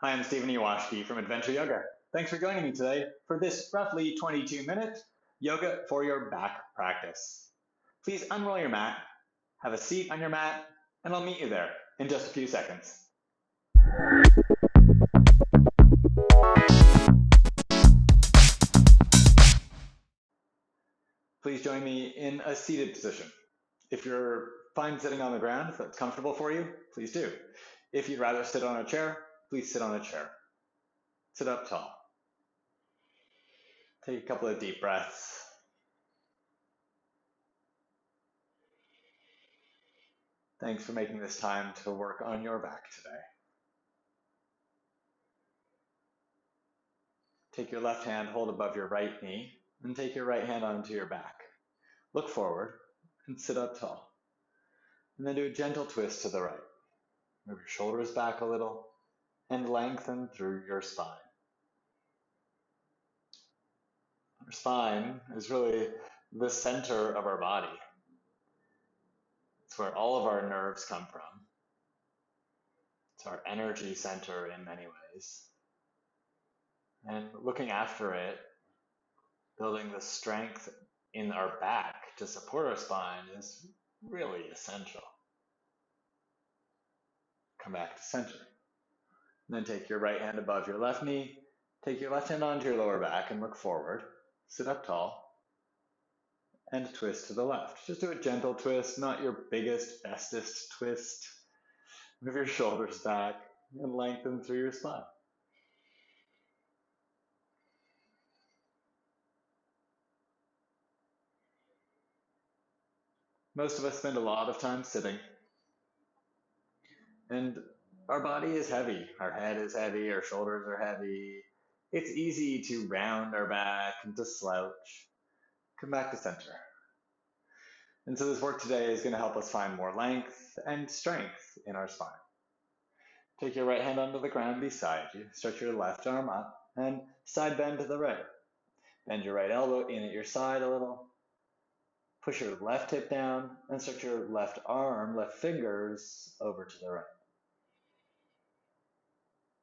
Hi, I'm Stephen Ewashkiw from Adventure Yoga. Thanks for joining me today for this roughly 22-minute yoga for your back practice. Please unroll your mat, have a seat on your mat, and I'll meet you there in just a few seconds. Please join me in a seated position. If you're fine sitting on the ground, if that's comfortable for you, please do. If you'd rather sit on a chair, please sit on a chair. Sit up tall. Take a couple of deep breaths. Thanks for making this time to work on your back today. Take your left hand, hold above your right knee, and take your right hand onto your back. Look forward and sit up tall. And then do a gentle twist to the right. Move your shoulders back a little and lengthen through your spine. Our spine is really the center of our body. It's where all of our nerves come from. It's our energy center in many ways. And looking after it, building the strength in our back to support our spine is really essential. Come back to center. And then take your right hand above your left knee, take your left hand onto your lower back and look forward. Sit up tall and twist to the left. Just do a gentle twist, not your biggest, bestest twist. Move your shoulders back and lengthen through your spine. Most of us spend a lot of time sitting, and our body is heavy. Our head is heavy, our shoulders are heavy. It's easy to round our back and to slouch. Come back to center. And so this work today is going to help us find more length and strength in our spine. Take your right hand onto the ground beside you, stretch your left arm up, and side bend to the right. Bend your right elbow in at your side a little. Push your left hip down and stretch your left arm, left fingers over to the right.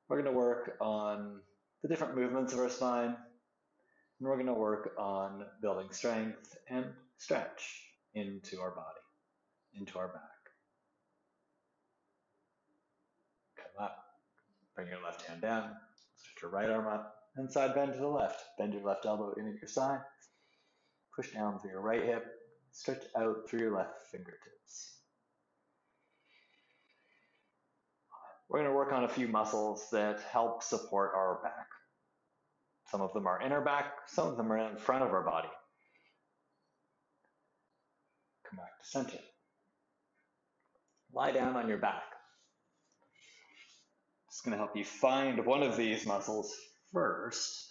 We're going to work on the different movements of our spine, and we're going to work on building strength and stretch into our body, into our back. Come up, bring your left hand down, stretch your right arm up, and side bend to the left. Bend your left elbow in at your side, push down through your right hip, stretch out through your left fingertips. We're going to work on a few muscles that help support our back. Some of them are in our back, some of them are in front of our body. Come back to center. Lie down on your back. It's going to help you find one of these muscles first,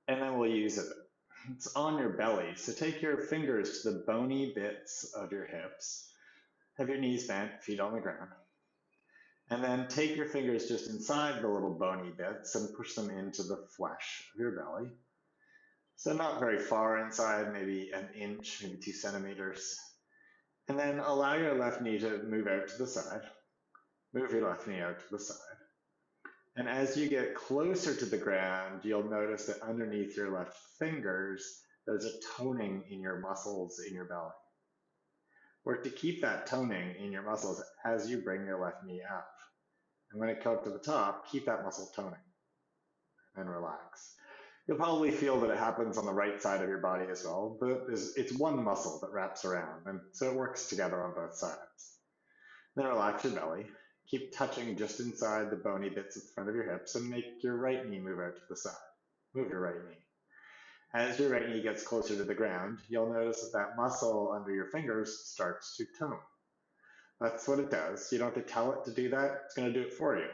and then we'll use it. It's on your belly, so take your fingers to the bony bits of your hips. Have your knees bent, feet on the ground. And then take your fingers just inside the little bony bits and push them into the flesh of your belly. So not very far inside, maybe an inch, maybe 2 centimeters. And then allow your left knee to move out to the side. Move your left knee out to the side. And as you get closer to the ground, you'll notice that underneath your left fingers, there's a toning in your muscles in your belly. Work to keep that toning in your muscles as you bring your left knee up. And when it comes to the top, keep that muscle toning and relax. You'll probably feel that it happens on the right side of your body as well, but it's one muscle that wraps around, and so it works together on both sides. Then relax your belly. Keep touching just inside the bony bits at the front of your hips and make your right knee move out to the side. Move your right knee. As your right knee gets closer to the ground, you'll notice that that muscle under your fingers starts to tone. That's what it does. You don't have to tell it to do that. It's going to do it for you.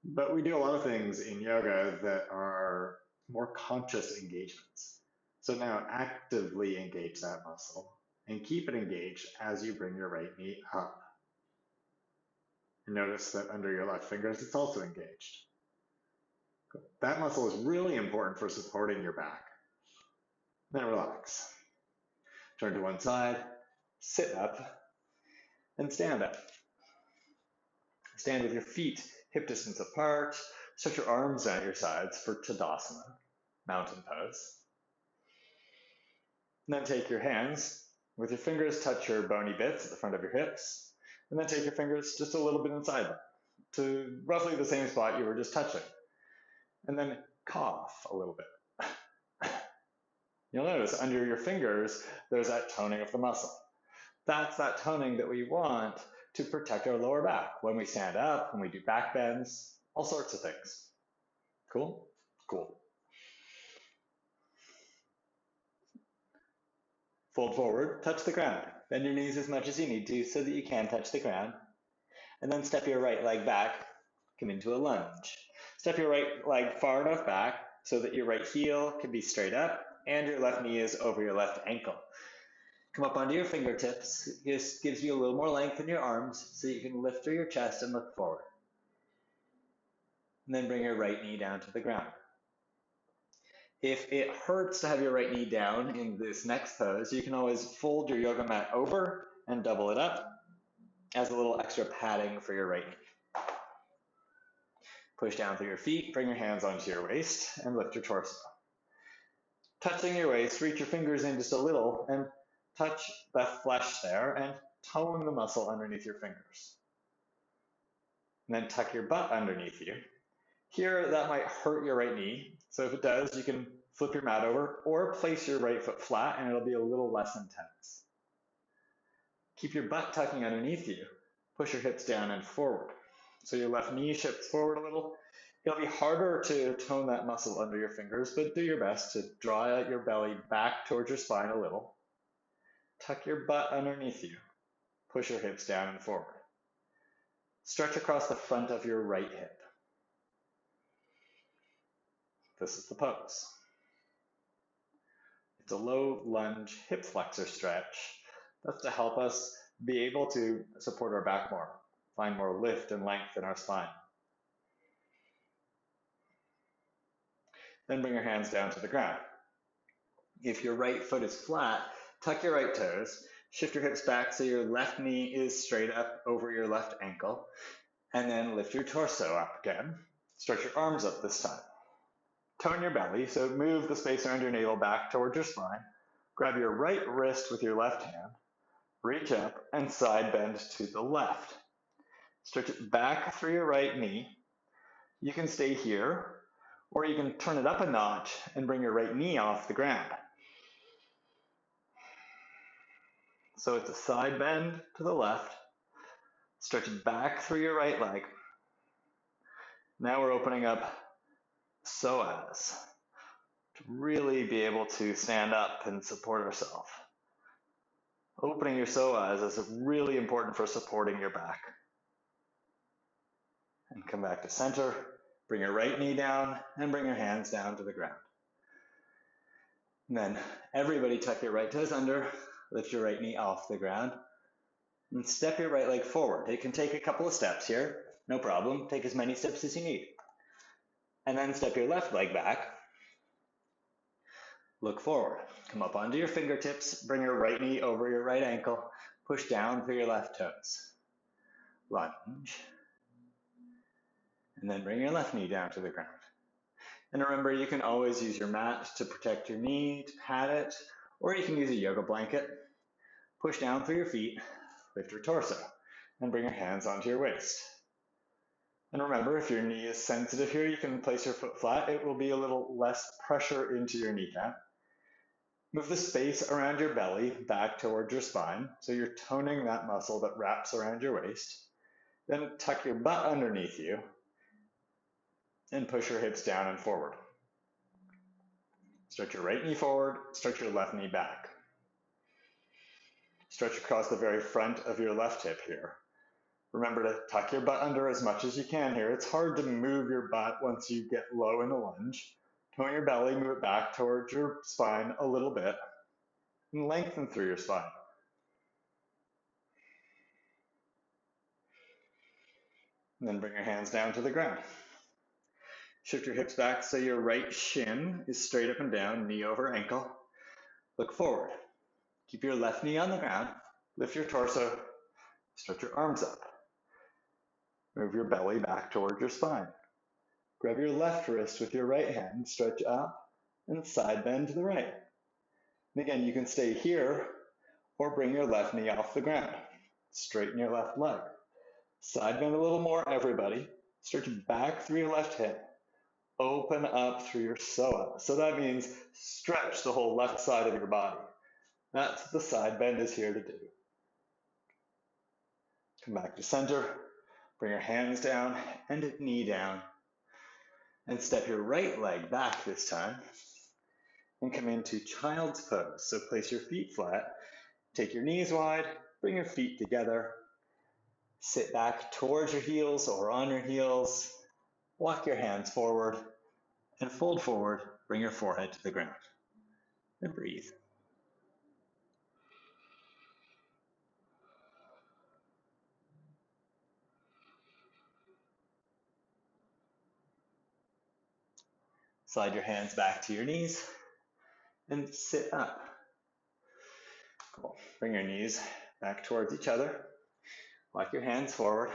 But we do a lot of things in yoga that are more conscious engagements. So now actively engage that muscle and keep it engaged as you bring your right knee up. And notice that under your left fingers, it's also engaged. That muscle is really important for supporting your back. Then relax. Turn to one side, sit up, and stand up. Stand with your feet hip distance apart. Stretch your arms out your sides for Tadasana, mountain pose. And then take your hands, with your fingers touch your bony bits at the front of your hips, and then take your fingers just a little bit inside them, to roughly the same spot you were just touching. And then cough a little bit. You'll notice under your fingers, there's that toning of the muscle. That's that toning that we want to protect our lower back when we stand up, when we do back bends, all sorts of things. Cool? Cool. Fold forward, touch the ground. Bend your knees as much as you need to so that you can touch the ground. And then step your right leg back, come into a lunge. Step your right leg far enough back so that your right heel can be straight up and your left knee is over your left ankle. Come up onto your fingertips. This gives you a little more length in your arms so you can lift through your chest and look forward. And then bring your right knee down to the ground. If it hurts to have your right knee down in this next pose, you can always fold your yoga mat over and double it up as a little extra padding for your right knee. Push down through your feet, bring your hands onto your waist, and lift your torso. Touching your waist, reach your fingers in just a little and touch the flesh there and tone the muscle underneath your fingers. And then tuck your butt underneath you. Here, that might hurt your right knee, so if it does, you can flip your mat over or place your right foot flat and it'll be a little less intense. Keep your butt tucking underneath you. Push your hips down and forward. So your left knee shifts forward a little. It'll be harder to tone that muscle under your fingers, but do your best to draw out your belly back towards your spine a little. Tuck your butt underneath you. Push your hips down and forward. Stretch across the front of your right hip. This is the pose. It's a low lunge hip flexor stretch. That's to help us be able to support our back more, find more lift and length in our spine. Then bring your hands down to the ground. If your right foot is flat, tuck your right toes, shift your hips back so your left knee is straight up over your left ankle, and then lift your torso up again. Stretch your arms up this time. Tone your belly, so move the space around your navel back towards your spine. Grab your right wrist with your left hand, reach up and side bend to the left. Stretch it back through your right knee. You can stay here, or you can turn it up a notch and bring your right knee off the ground. So it's a side bend to the left. Stretch it back through your right leg. Now we're opening up psoas to really be able to stand up and support ourselves. Opening your psoas is really important for supporting your back. And come back to center. Bring your right knee down and bring your hands down to the ground. And then everybody tuck your right toes under, lift your right knee off the ground, and step your right leg forward. It can take a couple of steps here, no problem. Take as many steps as you need. And then step your left leg back. Look forward. Come up onto your fingertips, bring your right knee over your right ankle, push down through your left toes. Lunge. And then bring your left knee down to the ground. And remember, you can always use your mat to protect your knee, to pad it, or you can use a yoga blanket. Push down through your feet, lift your torso, and bring your hands onto your waist. And remember, if your knee is sensitive here, you can place your foot flat. It will be a little less pressure into your kneecap. Move the space around your belly back towards your spine, so you're toning that muscle that wraps around your waist. Then tuck your butt underneath you, and push your hips down and forward. Stretch your right knee forward, stretch your left knee back. Stretch across the very front of your left hip here. Remember to tuck your butt under as much as you can here. It's hard to move your butt once you get low in a lunge. Tone your belly, move it back towards your spine a little bit, and lengthen through your spine. And then bring your hands down to the ground. Shift your hips back so your right shin is straight up and down, knee over ankle. Look forward. Keep your left knee on the ground. Lift your torso. Stretch your arms up. Move your belly back towards your spine. Grab your left wrist with your right hand, stretch up, and side bend to the right. And again, you can stay here or bring your left knee off the ground. Straighten your left leg. Side bend a little more, everybody. Stretch back through your left hip. Open up through your psoas. So that means stretch the whole left side of your body. That's what the side bend is here to do. Come back to center. Bring your hands down and knee down. And step your right leg back this time. And come into child's pose. So place your feet flat. Take your knees wide. Bring your feet together. Sit back towards your heels or on your heels. Walk your hands forward and fold forward. Bring your forehead to the ground. And breathe. Slide your hands back to your knees and sit up. Cool. Bring your knees back towards each other. Walk your hands forward.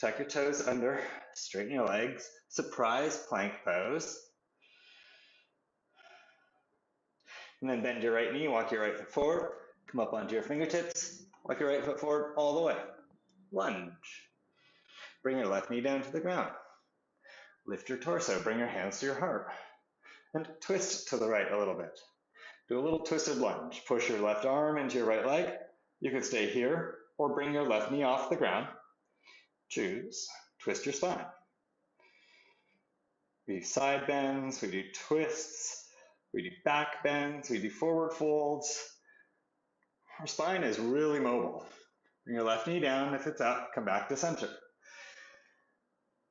Tuck your toes under. Straighten your legs. Surprise plank pose. And then bend your right knee. Walk your right foot forward. Come up onto your fingertips. Walk your right foot forward all the way. Lunge. Bring your left knee down to the ground. Lift your torso. Bring your hands to your heart. And twist to the right a little bit. Do a little twisted lunge. Push your left arm into your right leg. You can stay here or bring your left knee off the ground. Choose. Twist your spine. We do side bends, we do twists, we do back bends, we do forward folds. Our spine is really mobile. Bring your left knee down. If it's up, come back to center.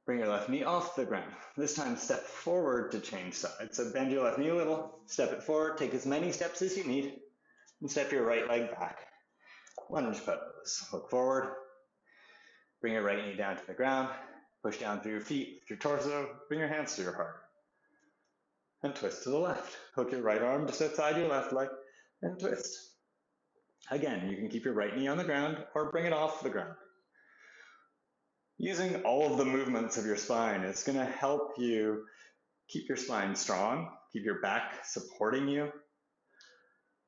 Bring your left knee off the ground. This time step forward to change sides. So bend your left knee a little, step it forward, take as many steps as you need, and step your right leg back. Lunge pose. Look forward. Bring your right knee down to the ground. Push down through your feet, lift your torso, bring your hands to your heart. And twist to the left. Hook your right arm just outside your left leg and twist. Again, you can keep your right knee on the ground or bring it off the ground. Using all of the movements of your spine, it's going to help you keep your spine strong, keep your back supporting you.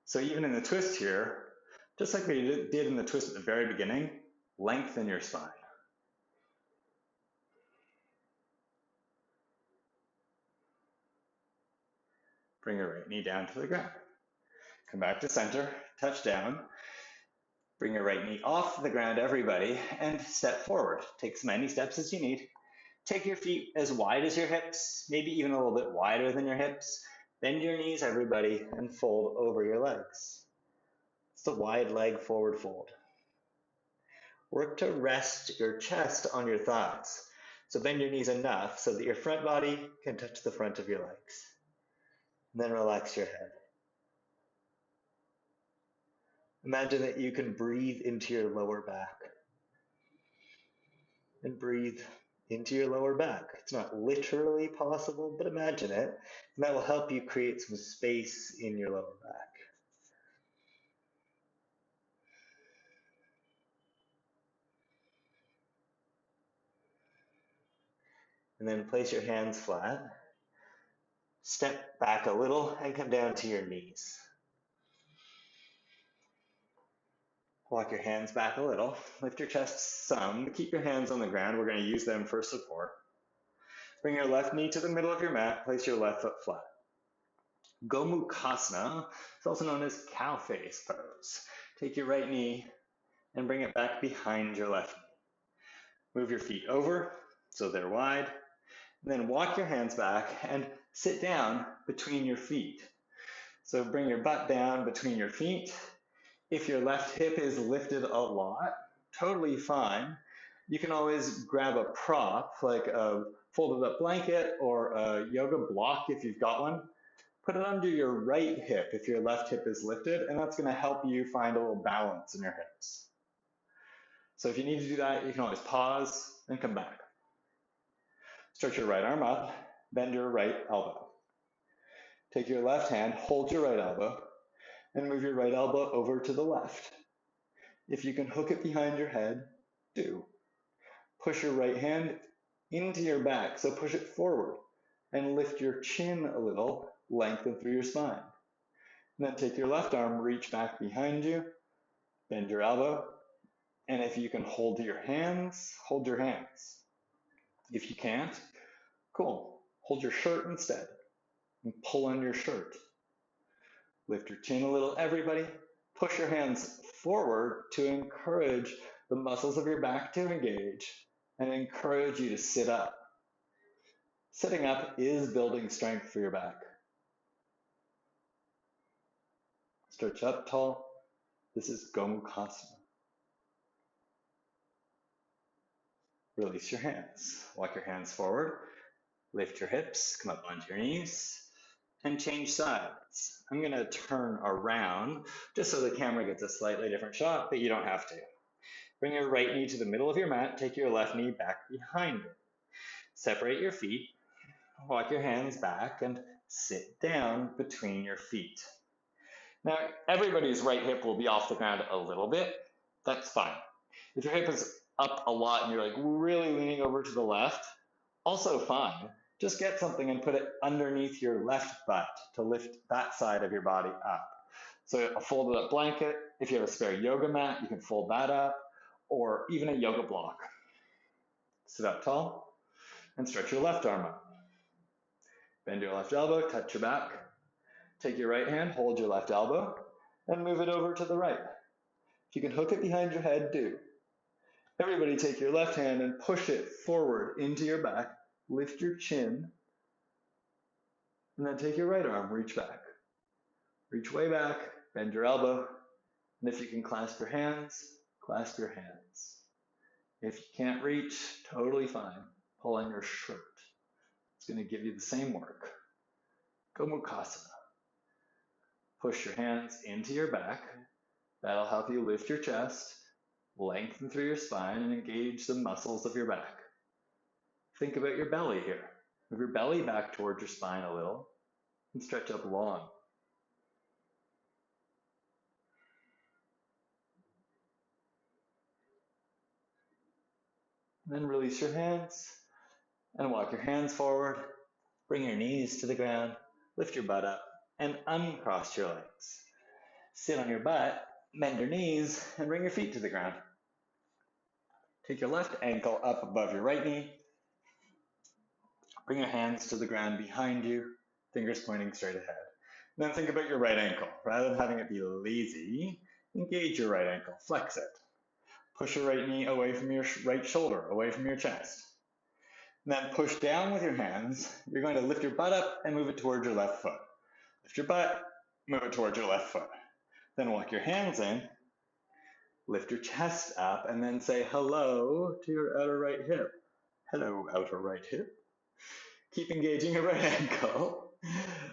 So even in the twist here, just like we did in the twist at the very beginning, lengthen your spine. Bring your right knee down to the ground. Come back to center, touch down. Bring your right knee off the ground, everybody, and step forward. Take as many steps as you need. Take your feet as wide as your hips, maybe even a little bit wider than your hips. Bend your knees, everybody, and fold over your legs. It's the wide leg forward fold. Work to rest your chest on your thighs. So bend your knees enough so that your front body can touch the front of your legs. And then relax your head. Imagine that you can breathe into your lower back. And breathe into your lower back. It's not literally possible, but imagine it. And that will help you create some space in your lower back. And then place your hands flat. Step back a little and come down to your knees. Walk your hands back a little. Lift your chest some. Keep your hands on the ground. We're going to use them for support. Bring your left knee to the middle of your mat. Place your left foot flat. Gomukhasana is also known as cow face pose. Take your right knee and bring it back behind your left knee. Move your feet over so they're wide. And then walk your hands back and sit down between your feet. So bring your butt down between your feet. If your left hip is lifted a lot, totally fine. You can always grab a prop, like a folded up blanket or a yoga block if you've got one. Put it under your right hip if your left hip is lifted, and that's going to help you find a little balance in your hips. So if you need to do that, you can always pause and come back. Stretch your right arm up, bend your right elbow. Take your left hand, hold your right elbow, and move your right elbow over to the left. If you can hook it behind your head, do. Push your right hand into your back, so push it forward and lift your chin a little, lengthen through your spine. And then take your left arm, reach back behind you, bend your elbow, and if you can hold your hands, hold your hands. If you can't, cool, hold your shirt instead and pull on your shirt. Lift your chin a little, everybody. Push your hands forward to encourage the muscles of your back to engage and encourage you to sit up. Sitting up is building strength for your back. Stretch up tall. This is Gomukhasana. Release your hands. Walk your hands forward. Lift your hips, come up onto your knees, and change sides. I'm going to turn around just so the camera gets a slightly different shot, but you don't have to. Bring your right knee to the middle of your mat. Take your left knee back behind it. Separate your feet. Walk your hands back and sit down between your feet. Now, everybody's right hip will be off the ground a little bit. That's fine. If your hip is up a lot and you're like really leaning over to the left, also fine. Just get something and put it underneath your left butt to lift that side of your body up. So a folded up blanket, if you have a spare yoga mat, you can fold that up, or even a yoga block. Sit up tall and stretch your left arm up. Bend your left elbow, touch your back. Take your right hand, hold your left elbow, and move it over to the right. If you can hook it behind your head, do. Everybody take your left hand and push it forward into your back. Lift your chin. And then take your right arm, reach back. Reach way back, bend your elbow. And if you can clasp your hands, clasp your hands. If you can't reach, totally fine. Pull on your shirt. It's going to give you the same work. Gomukhasana. Push your hands into your back. That'll help you lift your chest, lengthen through your spine, and engage the muscles of your back. Think about your belly here. Move your belly back towards your spine a little and stretch up long. And then release your hands and walk your hands forward. Bring your knees to the ground, lift your butt up, and uncross your legs. Sit on your butt, bend your knees, and bring your feet to the ground. Take your left ankle up above your right knee. Bring your hands to the ground behind you, fingers pointing straight ahead. Then think about your right ankle. Rather than having it be lazy, engage your right ankle, flex it. Push your right knee away from your right shoulder, away from your chest. And then push down with your hands. You're going to lift your butt up and move it towards your left foot. Lift your butt, move it towards your left foot. Then walk your hands in, lift your chest up, and then say hello to your outer right hip. Hello, outer right hip. Keep engaging your right ankle.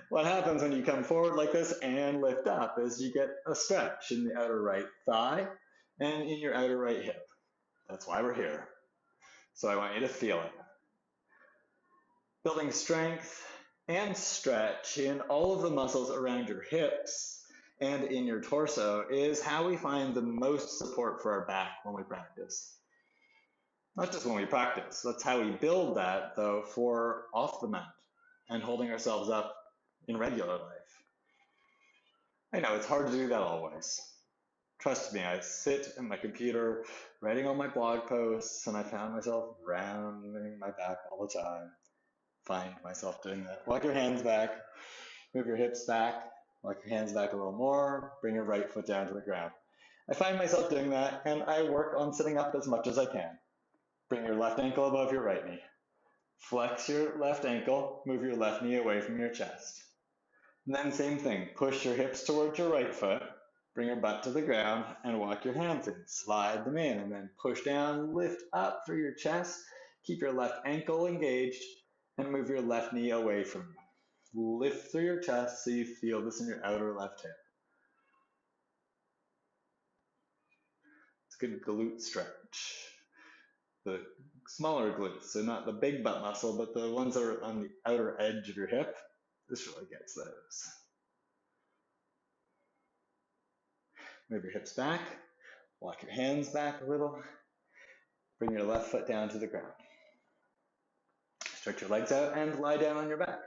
What happens when you come forward like this and lift up is you get a stretch in the outer right thigh and in your outer right hip. That's why we're here. So I want you to feel it. Building strength and stretch in all of the muscles around your hips and in your torso is how we find the most support for our back when we practice. Not just when we practice, that's how we build that, though, for off the mat and holding ourselves up in regular life. I know it's hard to do that always. Trust me, I sit at my computer writing all my blog posts, and I found myself rounding my back all the time. Find myself doing that. Walk your hands back, move your hips back, walk your hands back a little more, bring your right foot down to the ground. I find myself doing that, and I work on sitting up as much as I can. Bring your left ankle above your right knee. Flex your left ankle, move your left knee away from your chest. And then same thing, push your hips towards your right foot, bring your butt to the ground, and walk your hands in. Slide them in, and then push down, lift up through your chest, keep your left ankle engaged, and move your left knee away from you. Lift through your chest so you feel this in your outer left hip. It's a good glute stretch. The smaller glutes, so not the big butt muscle, but the ones that are on the outer edge of your hip. This really gets those. Move your hips back, walk your hands back a little. Bring your left foot down to the ground. Stretch your legs out and lie down on your back.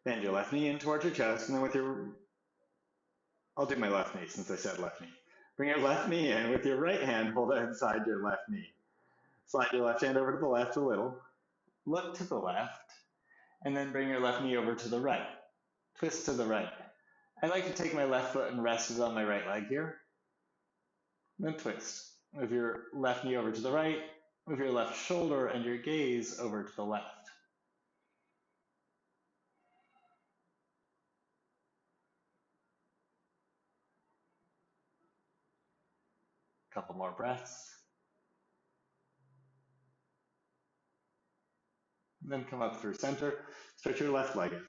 Bend your left knee in towards your chest, and then with your, I'll do my left knee since I said left knee. Bring your left knee in with your right hand, hold it inside your left knee. Slide your left hand over to the left a little. Look to the left, and then bring your left knee over to the right. Twist to the right. I like to take my left foot and rest it on my right leg here. Then twist. Move your left knee over to the right. Move your left shoulder and your gaze over to the left. Couple more breaths. And then come up through center. Stretch your left leg out.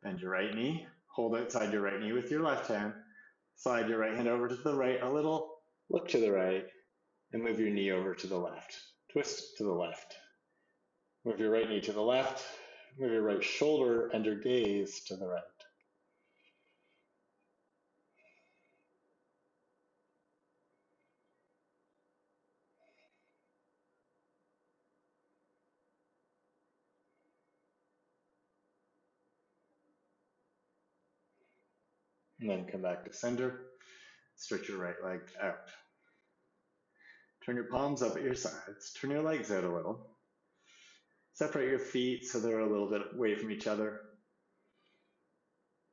Bend your right knee. Hold outside your right knee with your left hand. Slide your right hand over to the right a little. Look to the right. And move your knee over to the left. Twist to the left. Move your right knee to the left. Move your right shoulder and your gaze to the right. And then come back to center. Stretch your right leg out. Turn your palms up at your sides. Turn your legs out a little. Separate your feet so they're a little bit away from each other.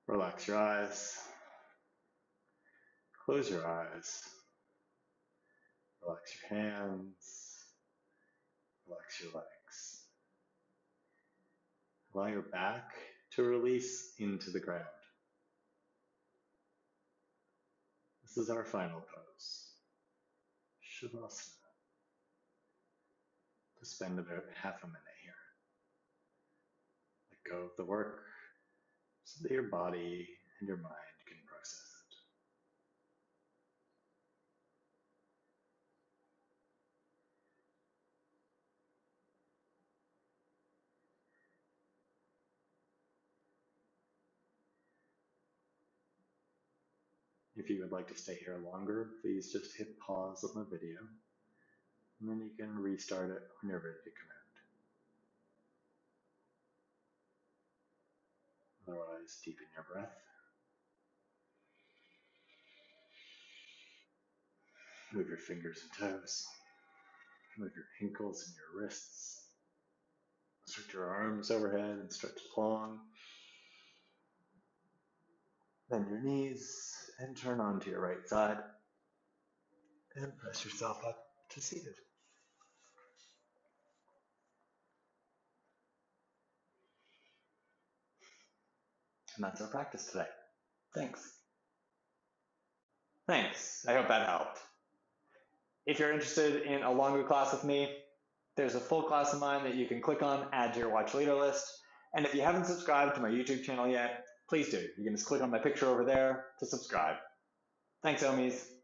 Relax your eyes. Close your eyes. Relax your hands. Relax your legs. Allow your back to release into the ground. This is our final pose. Shavasana. To spend about half a minute here. Let go of the work so that your body and your mind can process it. If you would like to stay here longer, please just hit pause on the video, and then you can restart it when you're ready to come out. Otherwise, deepen your breath. Move your fingers and toes. Move your ankles and your wrists. Stretch your arms overhead and stretch long. Bend your knees and turn onto your right side. And press yourself up to seated. And that's our practice today. Thanks. Thanks. I hope that helped. If you're interested in a longer class with me, there's a full class of mine that you can click on, add to your watch later list. And if you haven't subscribed to my YouTube channel yet, please do. You can just click on my picture over there to subscribe. Thanks, OMies.